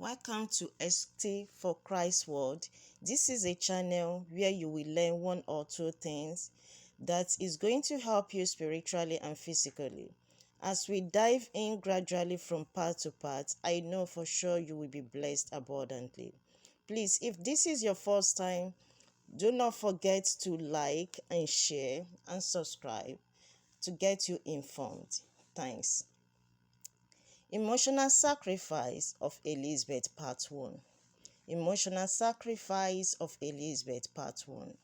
Welcome to Esty4ChristW. This is a channel where you will learn one or two things that is going to help you spiritually and physically. As we dive in gradually from part to part, I know for sure you will be blessed abundantly. Please, if this is your first time, do not forget to like and share and subscribe to get you informed. Thanks. Emotional Sacrifice of Elizabeth Part 1. Emotional Sacrifice of Elizabeth Part 1.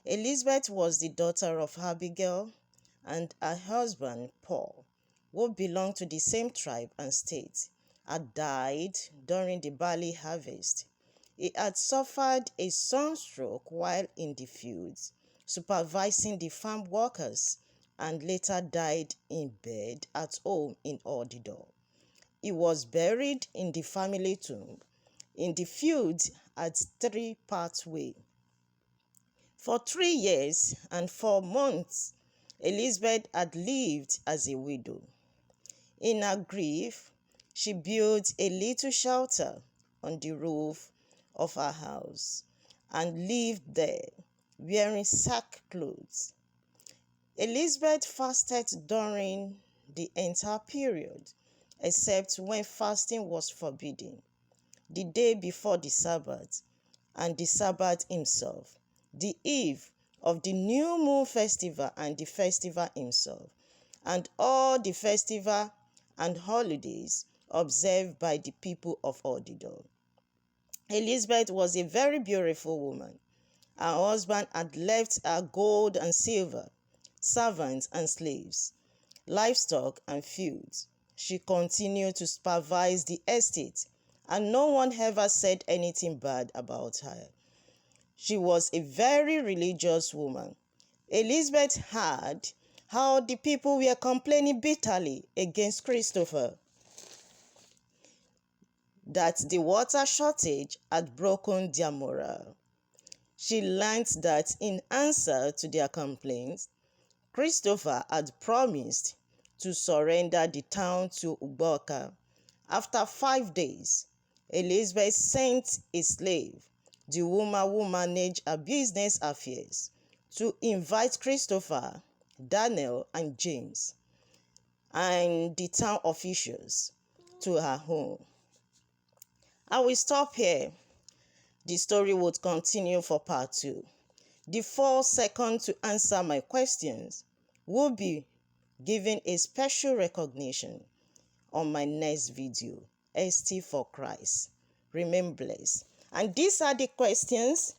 Elizabeth was the daughter of Abigail and her husband Paul, who belonged to the same tribe and state, had died during the barley harvest. He had suffered a sunstroke while in the fields, supervising the farm workers, and later died in bed at home in Odidor. He was buried in the family tomb in the fields at 3 Pathway. For 3 years and 4 months, Elizabeth had lived as a widow. In her grief, she built a little shelter on the roof of her house and lived there, wearing sackcloth. Elizabeth fasted during the entire period, except when fasting was forbidden, the day before the Sabbath, and the Sabbath himself, the eve of the new moon festival and the festival himself, and all the festival and holidays observed by the people of Odidor. Elizabeth was a very beautiful woman. Her husband had left her gold and silver, servants and slaves, livestock and fields. She continued to supervise the estate, and no one ever said anything bad about her. She was a very religious woman. Elizabeth heard how the people were complaining bitterly against Christopher, that the water shortage had broken their morale. She learned that in answer to their complaints, Christopher had promised to surrender the town to Uboka. After 5 days, Elizabeth sent a slave, the woman who managed her business affairs, to invite Christopher, Daniel, and James, and the town officials to her home. I will stop here. The story would continue for part 2. The 4 seconds to answer my questions will be given a special recognition on my next video, Esty4Christ. Remain blessed. And these are the questions